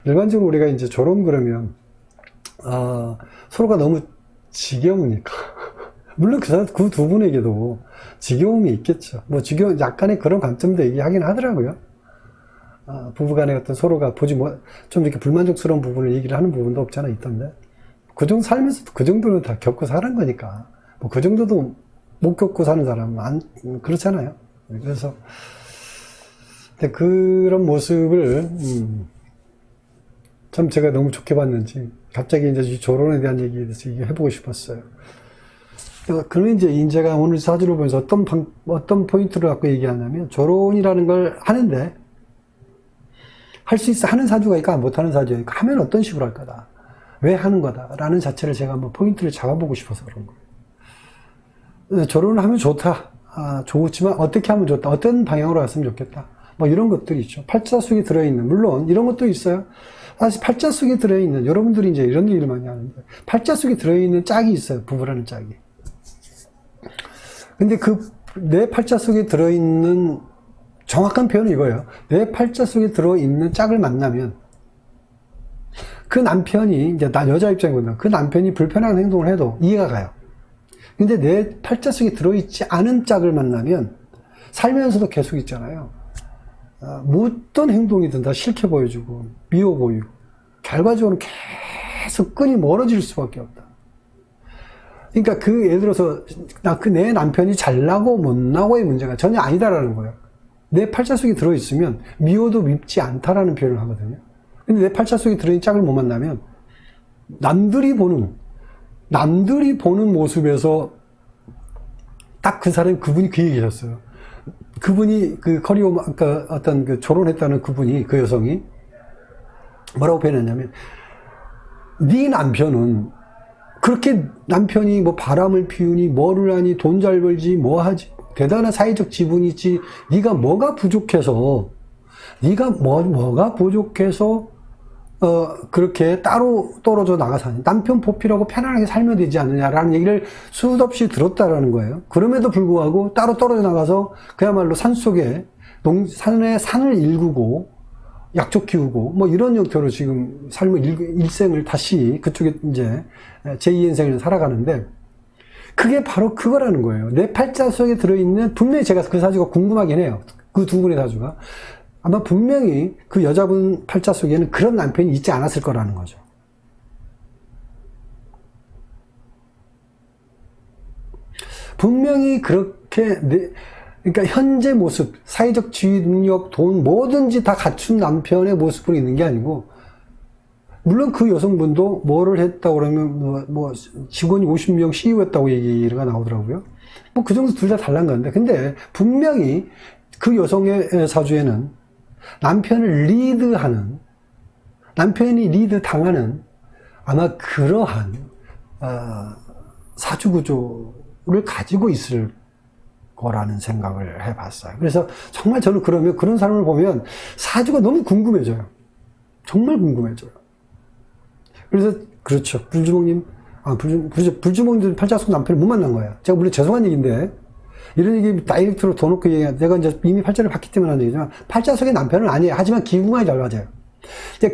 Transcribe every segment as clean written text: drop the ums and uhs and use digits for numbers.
일반적으로 우리가 이제 조론 그러면, 서로가 너무 지겨우니까. 물론 그 두 분에게도 지겨움이 있겠죠. 뭐 약간의 그런 관점도 얘기하긴 하더라고요. 부부간에 어떤 서로가 좀 이렇게 불만족스러운 부분을 얘기를 하는 부분도 없지 않아 있던데. 그 정도 살면서도 그 정도는 다 겪고 사는 거니까. 뭐 그 정도도 못 겪고 사는 사람은 그렇잖아요. 그래서, 근데 그런 모습을, 참 제가 너무 좋게 봤는지, 갑자기 이제 조론에 대한 얘기에 대해서 얘기해보고 싶었어요. 그러면 이제 제가 오늘 사주를 보면서 어떤 포인트를 갖고 얘기하냐면, 조론이라는 걸 하는데, 할 수 있어 하는 사주가 있고, 못하는 사주가 있고, 하면 어떤 식으로 할 거다. 왜 하는 거다. 라는 자체를 제가 한번 포인트를 잡아보고 싶어서 그런 거예요. 조론을 하면 좋다. 좋지만, 어떻게 하면 좋다. 어떤 방향으로 갔으면 좋겠다. 뭐 이런 것들이 있죠. 팔자 속에 들어있는, 물론 이런 것도 있어요. 사실 팔자 속에 들어있는, 여러분들이 이제 이런 얘기를 많이 하는데, 팔자 속에 들어있는 짝이 있어요. 부부라는 짝이. 근데 내 팔자 속에 들어있는, 정확한 표현은 이거예요. 내 팔자 속에 들어있는 짝을 만나면, 그 남편이, 이제 여자 입장이거든요. 그 남편이 불편한 행동을 해도 이해가 가요. 근데 내 팔자 속에 들어있지 않은 짝을 만나면, 살면서도 계속 있잖아요. 어떤 행동이든 다 싫게 보여주고 미워 보이고 결과적으로 계속 끈이 멀어질 수밖에 없다. 그러니까 예를 들어서 내 남편이 잘나고 못나고의 문제가 전혀 아니다라는 거예요. 내 팔자 속에 들어있으면 미워도 밉지 않다라는 표현을 하거든요. 근데 내 팔자 속에 들어있는 짝을 못 만나면 남들이 보는 모습에서 딱 그분이 그 얘기하셨어요. 그분이 그러니까 어떤 조론했다는 그분이, 그 여성이 뭐라고 표현했냐면, 네 남편은 그렇게 남편이 뭐 바람을 피우니 뭐를 하니 돈 잘 벌지 뭐 하지 대단한 사회적 지분이 있지, 네가 뭐가 부족해서 그렇게 따로 떨어져 나가서 남편 보필하고 편안하게 살면 되지 않느냐라는 얘기를 수도 없이 들었다라는 거예요. 그럼에도 불구하고 따로 떨어져 나가서 그야말로 산에 산을 일구고 약초 키우고 뭐 이런 형태로 지금 일생을 다시 그쪽에 이제 제2의 인생을 살아가는데, 그게 바로 그거라는 거예요. 내 팔자 속에 들어있는, 분명히 제가 그 사주가 궁금하긴 해요. 그 두 분의 사주가. 아마 분명히 그 여자분 팔자 속에는 그런 남편이 있지 않았을 거라는 거죠. 분명히 그렇게 그러니까 현재 모습, 사회적 지위, 능력, 돈 뭐든지 다 갖춘 남편의 모습으로 있는 게 아니고, 물론 그 여성분도 뭐를 했다고 그러면 뭐 직원이 50명 CEO였다고 얘기가 나오더라고요. 뭐 그 정도 둘 다 달란 건데, 근데 분명히 그 여성의 사주에는 남편이 리드 당하는 아마 그러한 사주 구조를 가지고 있을 거라는 생각을 해봤어요. 그래서 정말 저는 그런 사람을 보면 사주가 너무 궁금해져요. 정말 궁금해져요. 그래서 그렇죠. 불주먹님 팔자 속 남편을 못 만난 거예요. 제가 물론 죄송한 얘기인데, 이런 얘기 다이렉트로 더 놓고 얘기해. 내가 이제 이미 팔자를 봤기 때문에 하는 얘기지만, 팔자 속의 남편은 아니에요. 하지만 기궁합이 잘 맞아요.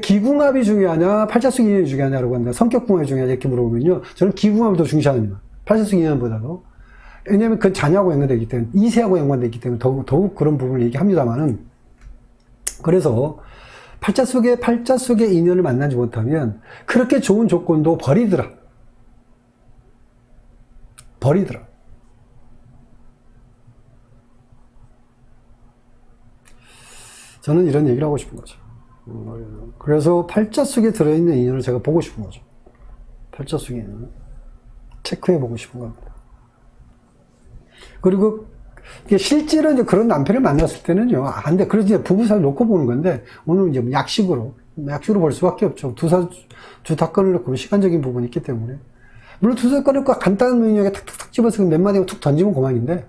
기궁합이 중요하냐, 팔자 속 인연이 중요하냐라고 하는데, 성격 궁합이 중요하냐 이렇게 물어보면요, 저는 기궁합을 더 중시합니다. 팔자 속 인연보다도. 왜냐면 그건 자녀하고 연관되기 때문에, 이세하고 연관되기 때문에 더욱 그런 부분을 얘기합니다만은, 그래서 팔자 속의 인연을 만나지 못하면 그렇게 좋은 조건도 버리더라. 저는 이런 얘기를 하고 싶은 거죠. 그래서 팔자 속에 들어있는 인연을 제가 보고 싶은 거죠. 팔자 속의 인연을 체크해 보고 싶은 겁니다. 그리고 실제로 이제 그런 남편을 만났을 때는요, 근데 그래서 이제 부부 사이 놓고 보는 건데, 오늘 이제 약식으로 볼 수밖에 없죠. 두 사주 다 꺼내놓고 시간적인 부분이 있기 때문에. 물론 두 사주 꺼내놓고 간단한 능력에 탁탁탁 집어서 몇 마디만 툭 던지면 그만인데,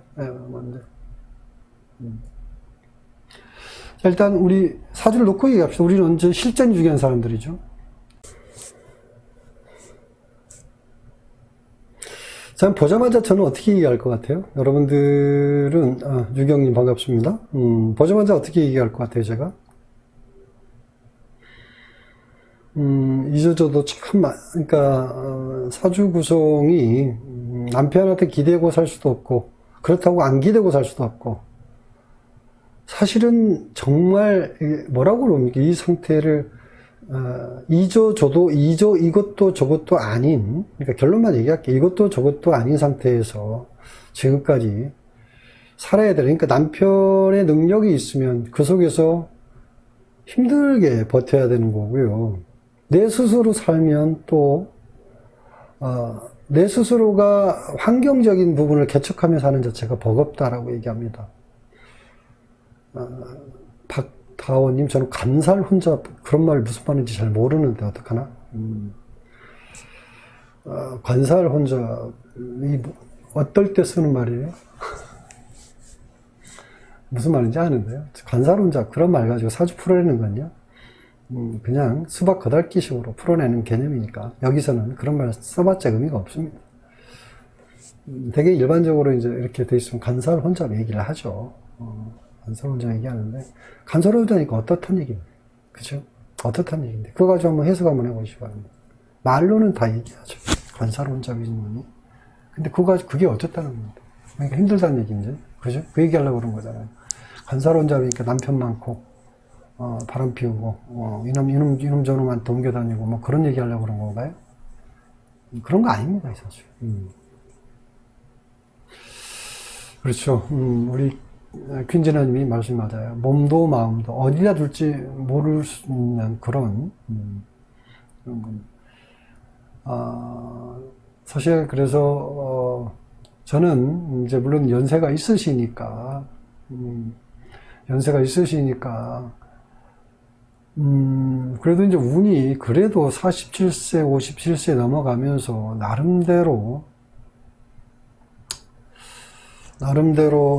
자, 일단 우리 사주를 놓고 얘기합시다. 우리는 이제 실전이 중요한 사람들이죠. 자, 보자마자 저는 어떻게 얘기할 것 같아요? 여러분들은, 유경님 반갑습니다. 보자마자 어떻게 얘기할 것 같아요, 제가? 이조저도 참, 그러니까, 사주 구성이 남편한테 기대고 살 수도 없고, 그렇다고 안 기대고 살 수도 없고, 사실은 정말, 뭐라고 그럽니까? 이 상태를, 이것도 저것도 아닌, 그러니까 결론만 얘기할게요. 이것도 저것도 아닌 상태에서 지금까지 살아야 되는, 그러니까 남편의 능력이 있으면 그 속에서 힘들게 버텨야 되는 거고요. 내 스스로 살면 또, 내 스스로가 환경적인 부분을 개척하며 사는 자체가 버겁다라고 얘기합니다. 박다원님, 저는 간살 혼자, 그런 말 무슨 말인지 잘 모르는데 어떡하나? 관살 혼자, 어떨 때 쓰는 말이에요? 무슨 말인지 아는데요. 관살 혼자, 그런 말 가지고 사주 풀어내는 건요. 그냥 수박 거달기식으로 풀어내는 개념이니까 여기서는 그런 말 써봤자 의미가 없습니다. 되게 일반적으로 이제 이렇게 돼 있으면 간설 혼자 얘기를 하죠. 간설 혼자 얘기하는데 간설 혼자니까 어떻단 얘기입니다. 그죠? 어떻단 얘기인데 그거 가지고 한번 해석 한번 해보시기 바랍니다. 말로는 다 얘기하죠. 간설 혼자 위주문이. 근데 그거 가지고 그게 어떻다는 겁니다. 그러니까 힘들다는 얘기인지, 그죠? 그 얘기하려고 그런 거잖아요. 간설 혼자니까 남편 많고 바람 피우고, 이놈 저놈한테 옮겨다니고, 뭐 그런 얘기 하려고 그런 건가요? 그런 거 아닙니다, 사실. 그렇죠. 우리 퀸즈나님이 말씀이 맞아요. 몸도 마음도 어디다 둘지 모를 수 있는 그런 건. 사실 그래서 저는 이제 물론 연세가 있으시니까 그래도 이제 운이 그래도 47세, 57세 넘어가면서 나름대로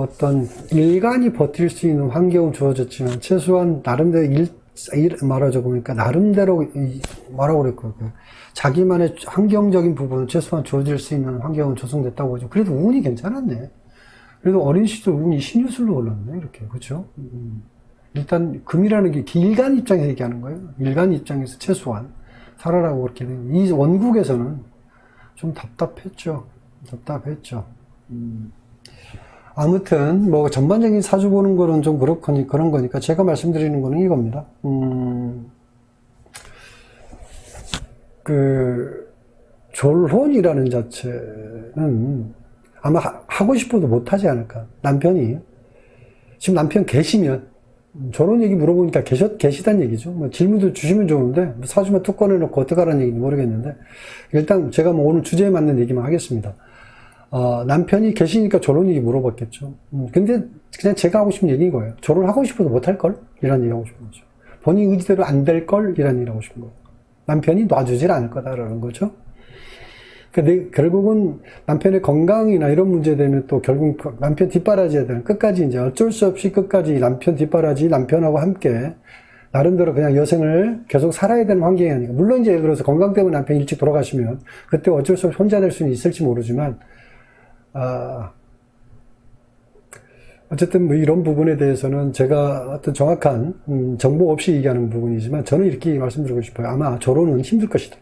어떤 일간이 버틸 수 있는 환경은 주어졌지만 최소한 나름대로 말하자 보니까 나름대로 뭐라고 그랬거든요. 자기만의 환경적인 부분은 최소한 주어질 수 있는 환경은 조성됐다고 하죠. 그래도 운이 괜찮았네. 그래도 어린 시절 운이 신유술로 올랐네. 이렇게. 그렇죠? 일단 금이라는 게 일간 입장에서 얘기하는 거예요. 일간 입장에서 최소한 살아라고 그렇게 된. 이 원국에서는 좀 답답했죠. 아무튼 뭐 전반적인 사주 보는 거는 좀 그런 거니까 제가 말씀드리는 거는 이겁니다. 그 졸혼이라는 자체는 아마 하고 싶어도 못하지 않을까. 남편이 지금 남편 계시면 저런 얘기 물어보니까 계시단 얘기죠. 뭐 질문도 주시면 좋은데, 사주만 툭 꺼내놓고 어떡하라는 얘기인지 모르겠는데, 일단 제가 뭐 오늘 주제에 맞는 얘기만 하겠습니다. 남편이 계시니까 결혼 얘기 물어봤겠죠. 근데 그냥 제가 하고 싶은 얘기인 거예요. 결혼하고 싶어도 못할걸? 이런 얘기 하고 싶은 거죠. 본인 의지대로 안 될걸? 이런 얘기 하고 싶은 거예요. 남편이 놔주질 않을 거다라는 거죠. 근데 결국은 남편의 건강이나 이런 문제 되면 또 결국 남편 뒷바라지해야 되는, 끝까지 이제 어쩔 수 없이 끝까지 남편 뒷바라지, 남편하고 함께 나름대로 그냥 여생을 계속 살아야 되는 환경이 아니고, 물론 이제 예를 들어서 건강 때문에 남편이 일찍 돌아가시면 그때 어쩔 수 없이 혼자 될 수는 있을지 모르지만, 어쨌든 뭐 이런 부분에 대해서는 제가 어떤 정확한 정보 없이 얘기하는 부분이지만 저는 이렇게 말씀드리고 싶어요. 아마 결혼은 힘들 것이다.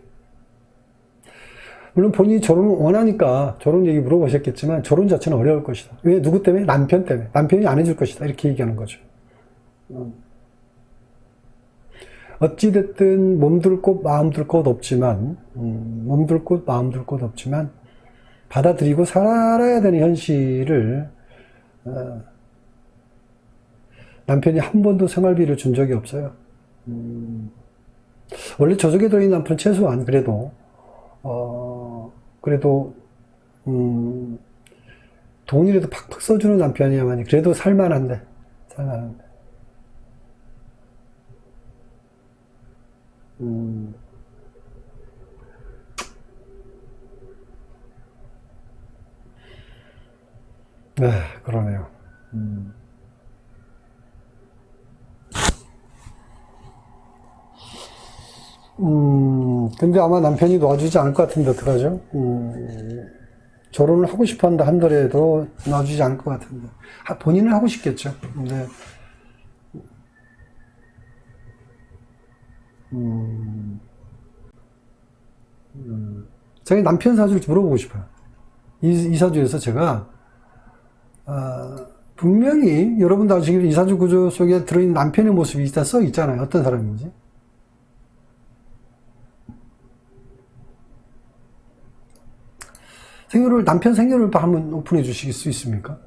물론 본인이 결혼을 원하니까 결혼 얘기 물어보셨겠지만 결혼 자체는 어려울 것이다. 왜? 누구 때문에? 남편 때문에. 남편이 안 해줄 것이다. 이렇게 얘기하는 거죠. 어찌됐든 몸둘 곳 마음둘 곳 없지만 몸둘 곳 마음둘 곳 없지만 받아들이고 살아야 되는 현실을 남편이 한 번도 생활비를 준 적이 없어요. 원래 저속에 들어있는 남편은 최소한 그래도 돈이라도 팍팍 써주는 남편이야만이 그래도 살만한데. 네, 그러네요. 근데 아마 남편이 놔주지 않을 것 같은데, 어떡하죠? 결혼을 하고 싶어 한다 한더라도 놔주지 않을 것 같은데. 본인은 하고 싶겠죠. 근데, 제가 남편 사주를 물어보고 싶어요. 이 사주에서 제가 분명히 여러분도 아시기로 이 사주 구조 속에 들어있는 남편의 모습이 일단 써 있잖아요. 어떤 사람인지. 남편 생년월일 한번 오픈해 주실 수 있습니까?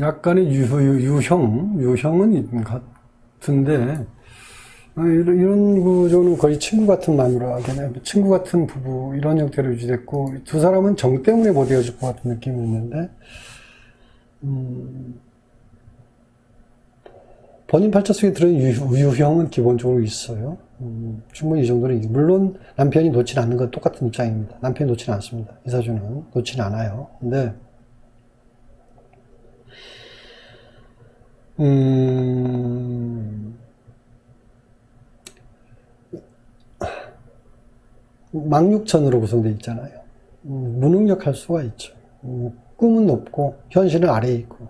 약간의 유형은 같은데, 이런 구조는 거의 친구 같은 마누라겠네. 친구 같은 부부, 이런 형태로 유지됐고, 두 사람은 정 때문에 못 이어질 것 같은 느낌이 있는데, 본인 팔자 속에 들어있는 유형은 기본적으로 있어요. 충분히 이 정도는, 물론 남편이 놓지는 않는 건 똑같은 입장입니다. 남편이 놓지는 않습니다. 이 사주는 놓지는 않아요. 근데, 망육천으로 구성되어 있잖아요. 무능력할 수가 있죠. 꿈은 높고 현실은 아래에 있고,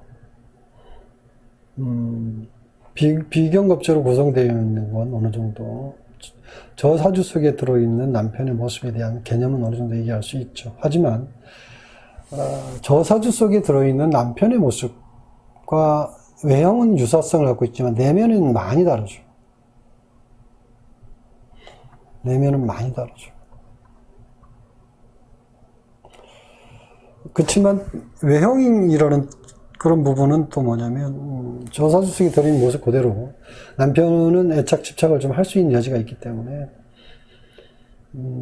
비경겁적으로 구성되어 있는 건 어느 정도, 저 사주 속에 들어있는 남편의 모습에 대한 개념은 어느 정도 얘기할 수 있죠. 하지만 저 사주 속에 들어있는 남편의 모습과 외형은 유사성을 갖고 있지만 내면은 많이 다르죠. 내면은 많이 다르죠. 그렇지만 외형이라는 그런 부분은 또 뭐냐면, 저 사주 속에 들어있는 모습 그대로 남편은 애착 집착을 좀 할 수 있는 여지가 있기 때문에,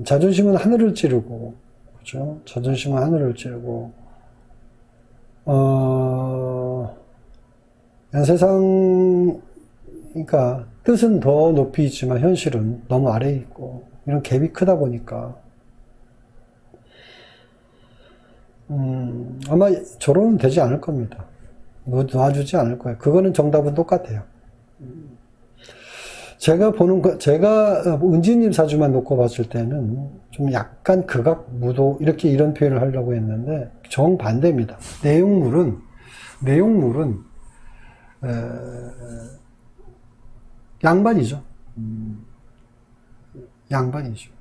자존심은 하늘을 찌르고, 그죠? 자존심은 하늘을 찌르고, 그러니까 뜻은 더 높이 있지만 현실은 너무 아래에 있고, 이런 갭이 크다 보니까, 아마 결혼은 되지 않을 겁니다. 놔주지 않을 거예요. 그거는 정답은 똑같아요. 제가 은지님 사주만 놓고 봤을 때는 좀 약간 극악, 무도, 이런 표현을 하려고 했는데, 정반대입니다. 내용물은, 양반이죠. 양반이죠.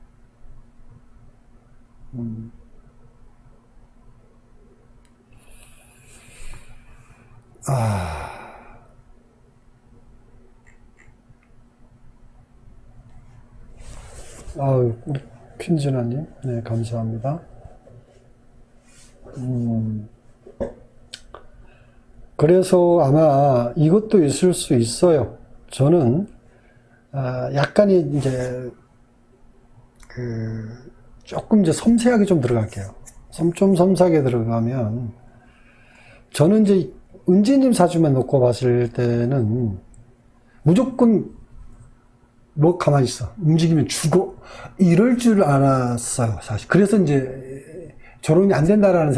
우리 퀸즈나님, 네, 감사합니다. 그래서 아마 이것도 있을 수 있어요. 저는, 약간의 이제, 조금 이제 섬세하게 좀 들어갈게요. 좀 섬세하게 들어가면, 저는 이제 은지님 사주만 놓고 봤을 때는 무조건 뭐 가만히 있어. 움직이면 죽어. 이럴 줄 알았어요, 사실. 그래서 이제 결혼이 안 된다라는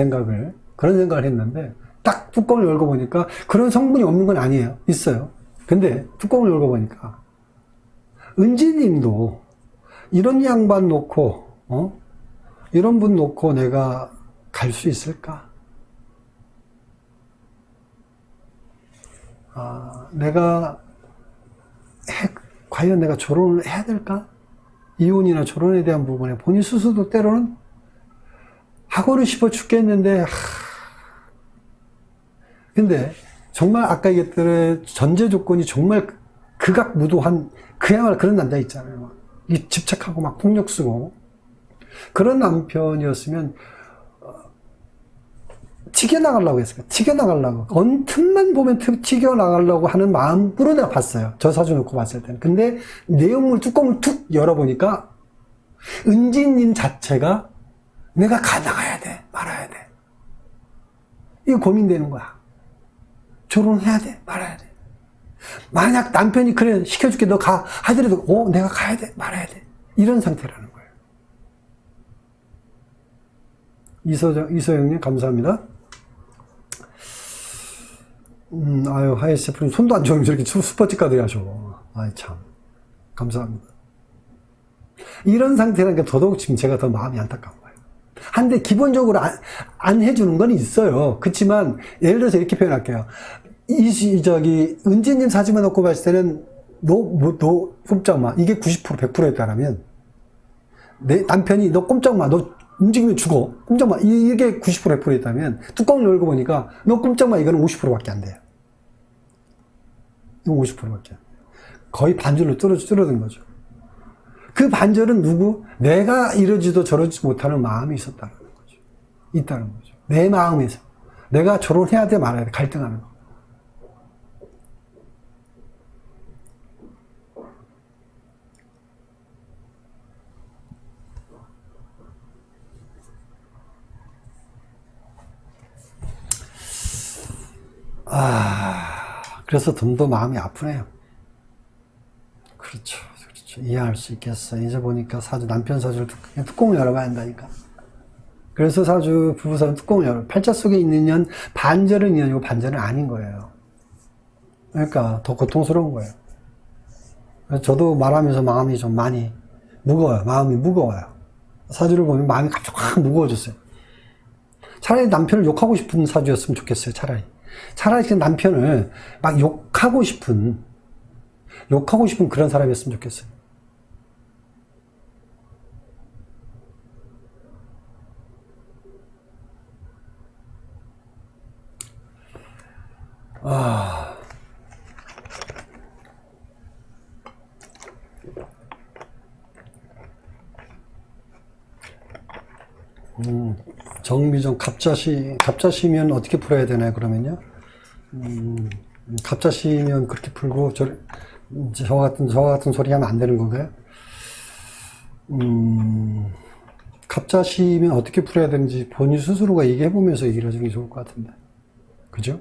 그런 생각을 했는데, 딱 뚜껑을 열고 보니까 그런 성분이 없는 건 아니에요. 있어요. 근데 뚜껑을 열고 보니까 은지님도 이런 양반 놓고, 이런 분 놓고 내가 갈 수 있을까? 과연 내가 결혼을 해야 될까? 이혼이나 결혼에 대한 부분에 본인 스스로도 때로는 하고는 싶어 죽겠는데, 근데 정말 아까 얘기했던 전제 조건이 정말 극악무도한, 그야말로 그런 남자 있잖아요. 막 집착하고 막 폭력 쓰고. 그런 남편이었으면, 튀겨나가려고 했어요. 튀겨나가려고. 언틈만 보면 튀겨나가려고 하는 마음으로 내가 봤어요. 저 사주 놓고 봤을 때는. 근데 내용물 뚜껑을 툭 열어보니까 은지님 자체가 내가 나가야 돼, 말아야 돼. 이거 고민되는 거야. 결혼해야 돼, 말아야 돼. 만약 남편이 그래, 시켜줄게, 너 가. 하더라도, 내가 가야 돼, 말아야 돼. 이런 상태라는 거예요. 이서영님, 감사합니다. 하이세프님, 손도 안 좋으면 저렇게 슈퍼집까지 하셔. 참. 감사합니다. 이런 상태라니까 더더욱 지금 제가 더 마음이 안타까운 거예요. 한데, 기본적으로 안 해주는 건 있어요. 그렇지만, 예를 들어서 이렇게 표현할게요. 은지님 사주만 놓고 봤을 때는 너 꼼짝 마. 이게 90% 100%였다라면 내 남편이 너 꼼짝 마. 너 움직이면 죽어. 꼼짝 마. 이게 90% 100%였다면 뚜껑을 열고 보니까 너 꼼짝 마. 이거는 50%밖에 안 돼요. 이건 50%밖에 안 돼요. 거의 반절로 줄어든 거죠. 그 반절은 누구? 내가 이러지도 저러지 못하는 마음이 있었다는 거죠. 있다는 거죠. 내 마음에서. 내가 결혼해야 돼 말아야 돼. 갈등하는 거. 그래서 좀 더 마음이 아프네요. 그렇죠. 이해할 수 있겠어. 이제 보니까 남편 사주를 뚜껑을 열어봐야 한다니까. 그래서 부부 사주 뚜껑을 열어. 팔자 속에 있는 년, 반절은 인연이고 반절은 아닌 거예요. 그러니까 더 고통스러운 거예요. 저도 말하면서 마음이 좀 많이 무거워요. 마음이 무거워요. 사주를 보면 마음이 갑자기 확 무거워졌어요. 차라리 남편을 욕하고 싶은 사주였으면 좋겠어요. 차라리 남편을 막 욕하고 싶은 그런 사람이었으면 좋겠어요. 정미정, 갑자시면 어떻게 풀어야 되나요, 그러면요? 갑자시면 그렇게 풀고, 저 같은 소리 하면 안 되는 건가요? 갑자시면 어떻게 풀어야 되는지 본인 스스로가 얘기해보면서 얘기를 하는 게 좋을 것 같은데. 그죠?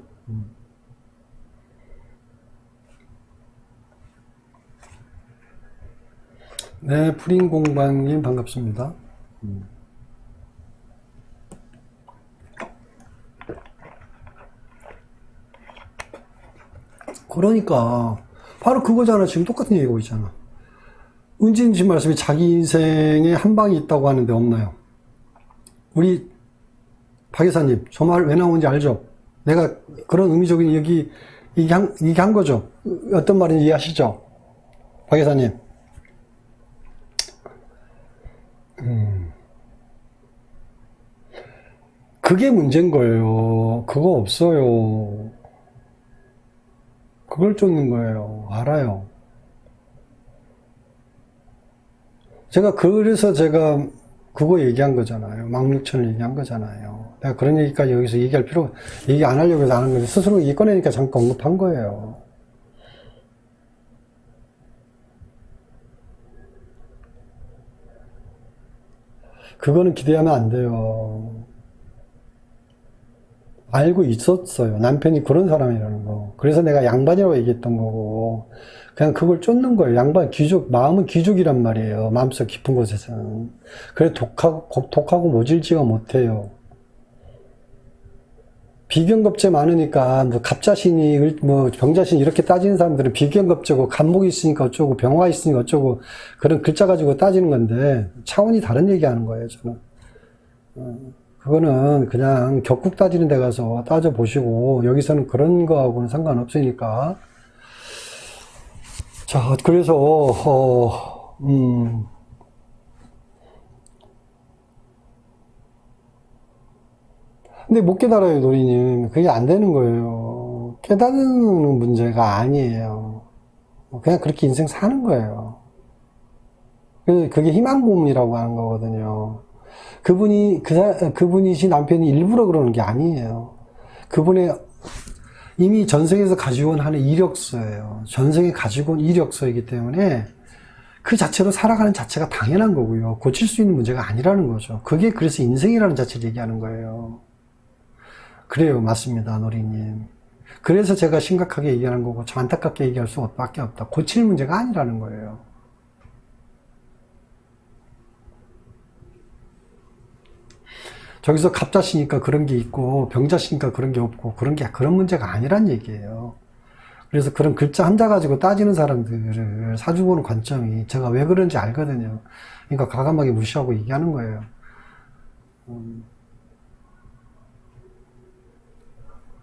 네, 푸린공방님 반갑습니다. 그러니까 바로 그거잖아. 지금 똑같은 얘기하고 있잖아. 은진씨 말씀이 자기 인생에 한 방이 있다고 하는데 없나요? 우리 박 여사님, 저 말 왜 나오는지 알죠? 내가 그런 의미적인 얘기한 거죠. 어떤 말인지 이해하시죠? 박 여사님. 그게 문제인 거예요. 그거 없어요. 그걸 쫓는 거예요. 알아요. 그래서 제가 그거 얘기한 거잖아요. 망육천을 얘기한 거잖아요. 내가 그런 얘기까지 여기서 얘기 안 하려고 해서 안 한 건데, 스스로 얘기 꺼내니까 잠깐 언급한 거예요. 그거는 기대하면 안 돼요. 알고 있었어요. 남편이 그런 사람이라는 거. 그래서 내가 양반이라고 얘기했던 거고, 그냥 그걸 쫓는 거예요. 양반, 마음은 귀족이란 말이에요. 마음속 깊은 곳에서는. 그래, 독하고 모질지가 못해요. 비견겁제 많으니까, 갑자신이, 병자신 이렇게 따지는 사람들은 비견겁제고, 간목이 있으니까 어쩌고, 병화 있으니까 어쩌고, 그런 글자 가지고 따지는 건데, 차원이 다른 얘기 하는 거예요, 저는. 그거는 그냥 격국 따지는 데 가서 따져보시고, 여기서는 그런 거하고는 상관없으니까. 자, 그래서, 근데 못 깨달아요, 노리님. 그게 안 되는 거예요. 깨닫는 문제가 아니에요. 그냥 그렇게 인생 사는 거예요. 그게 희망고문이라고 하는 거거든요. 그분이신 남편이 일부러 그러는 게 아니에요. 그분의 이미 전생에서 가지고 온 하나의 이력서예요. 전생에 가지고 온 이력서이기 때문에 그 자체로 살아가는 자체가 당연한 거고요. 고칠 수 있는 문제가 아니라는 거죠. 그게 그래서 인생이라는 자체를 얘기하는 거예요. 그래요. 맞습니다. 노리님. 그래서 제가 심각하게 얘기하는 거고, 저 안타깝게 얘기할 수밖에 없다. 고칠 문제가 아니라는 거예요. 저기서 갑자시니까 그런 게 있고, 병자시니까 그런 게 없고, 그런 문제가 아니란 얘기예요. 그래서 그런 글자 한자 가지고 따지는 사람들을 사주 보는 관점이 제가 왜 그런지 알거든요. 그러니까 과감하게 무시하고 얘기하는 거예요.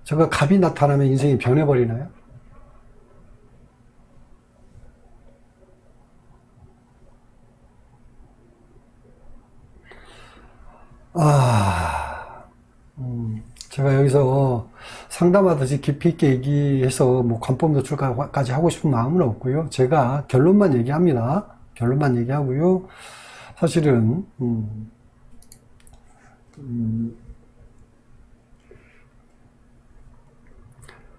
제가 갑이 나타나면 인생이 변해버리나요? 제가 여기서 상담하듯이 깊이 있게 얘기해서 뭐 관법 노출까지 하고 싶은 마음은 없고요. 제가 결론만 얘기합니다. 결론만 얘기하고요. 사실은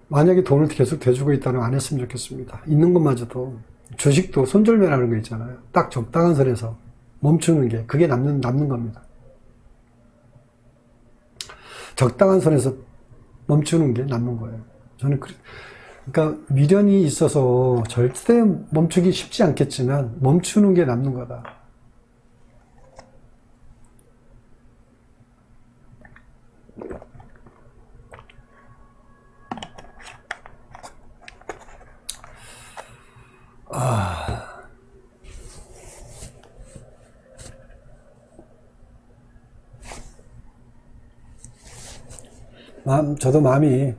만약에 돈을 계속 대주고 있다면 안 했으면 좋겠습니다. 있는 것마저도 주식도 손절매라는 거 있잖아요. 딱 적당한 선에서 멈추는 게 그게 남는 겁니다. 적당한 선에서 멈추는 게 남는 거예요. 저는 그러니까 미련이 있어서 절대 멈추기 쉽지 않겠지만 멈추는 게 남는 거다. 저도 마음이,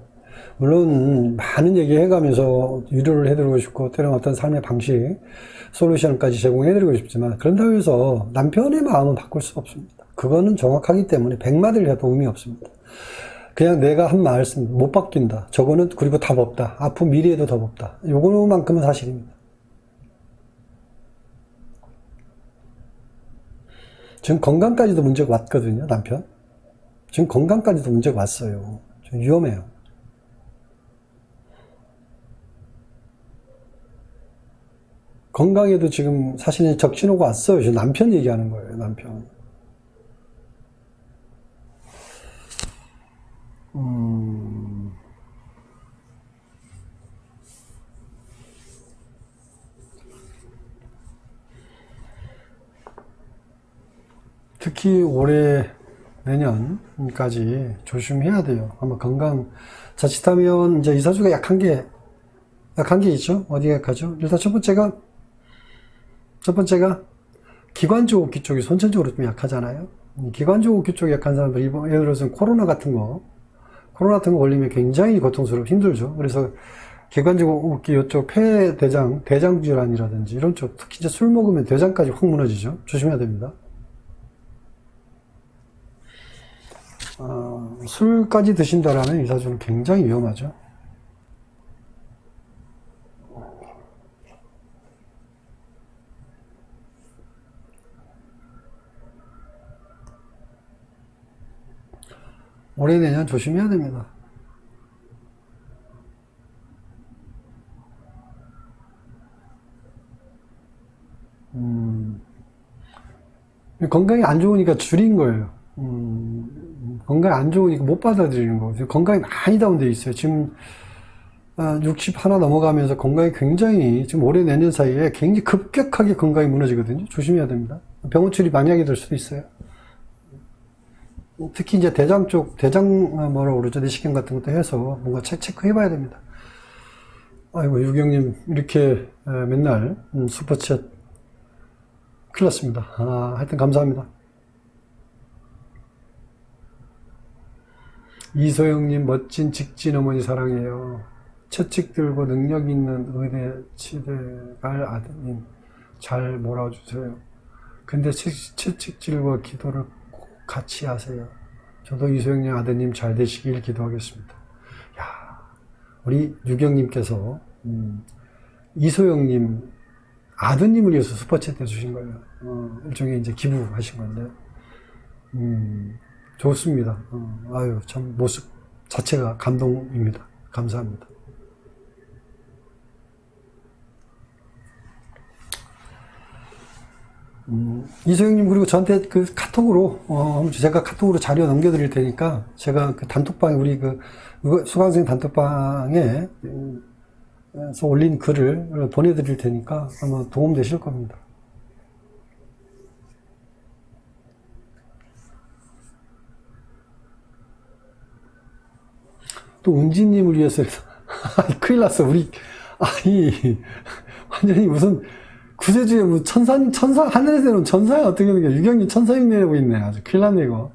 물론 많은 얘기 해가면서 위로를 해드리고 싶고, 때로는 어떤 삶의 방식, 솔루션까지 제공해드리고 싶지만, 그런다고 해서 남편의 마음은 바꿀 수 없습니다. 그거는 정확하기 때문에 백마디를 해도 의미 없습니다. 그냥 내가 한 말씀 못 바뀐다. 저거는 그리고 답 없다. 앞으로 미래에도 답 없다. 요거만큼은 사실입니다. 지금 건강까지도 문제가 왔거든요, 남편. 지금 건강까지도 문제가 왔어요. 좀 위험해요. 건강에도 지금 사실은 적신호가 왔어요. 지금 남편 얘기하는 거예요, 남편. 특히 올해 내년까지 조심해야 돼요. 아마 건강, 자칫하면 이제 이사주가 약한 게 있죠? 어디가 약하죠? 일단 첫 번째가 기관지 호흡기 쪽이 선천적으로 좀 약하잖아요. 기관지 호흡기 쪽이 약한 사람들, 예를 들어서 코로나 같은 거 걸리면 굉장히 고통스럽고 힘들죠. 그래서 기관지 호흡기 이쪽 폐, 대장 질환이라든지 이런 쪽, 특히 이제 술 먹으면 대장까지 확 무너지죠. 조심해야 됩니다. 술까지 드신다라면 이사주는 굉장히 위험하죠. 올해 내년 조심해야 됩니다. 건강이 안 좋으니까 줄인 거예요. 건강이 안 좋으니까 못 받아들이는 거죠. 건강이 많이 다운되어 있어요. 지금 60 하나 넘어가면서 건강이 굉장히, 지금 올해 내년 사이에 굉장히 급격하게 건강이 무너지거든요. 조심해야 됩니다. 병원 출입 많이 하게 될 수도 있어요. 특히 이제 대장 쪽, 뭐라고 그러죠? 내시경 같은 것도 해서 뭔가 체크해 봐야 됩니다. 아이고, 유경님, 이렇게 맨날 슈퍼챗 큰일 났습니다. 하여튼 감사합니다. 이소영님, 멋진 직진 어머니 사랑해요. 채찍 들고 능력 있는 의대 치대 갈 아드님 잘 몰아주세요. 근데 채찍질과 기도를 꼭 같이 하세요. 저도 이소영님 아드님 잘 되시길 기도하겠습니다. 야, 우리 유경님께서 이소영님 아드님을 위해서 슈퍼챗 해주신 거예요. 일종의 이제 기부하신 건데, 좋습니다. 아유, 참 모습 자체가 감동입니다. 감사합니다. 이소영님, 그리고 저한테 그 카톡으로, 제가 카톡으로 자료 넘겨드릴 테니까, 제가 그 단톡방에, 우리 수강생 단톡방에, 서 올린 글을 보내드릴 테니까 아마 도움 되실 겁니다. 또 운지님을 위해서 큰일 났어. 우리 완전히 무슨 구세주에 뭐 천사 하늘에서 내려온 천사야. 어떻게 되는 거야. 유경님 천사 흉내내고 있네. 아주 큰일 났네 이거.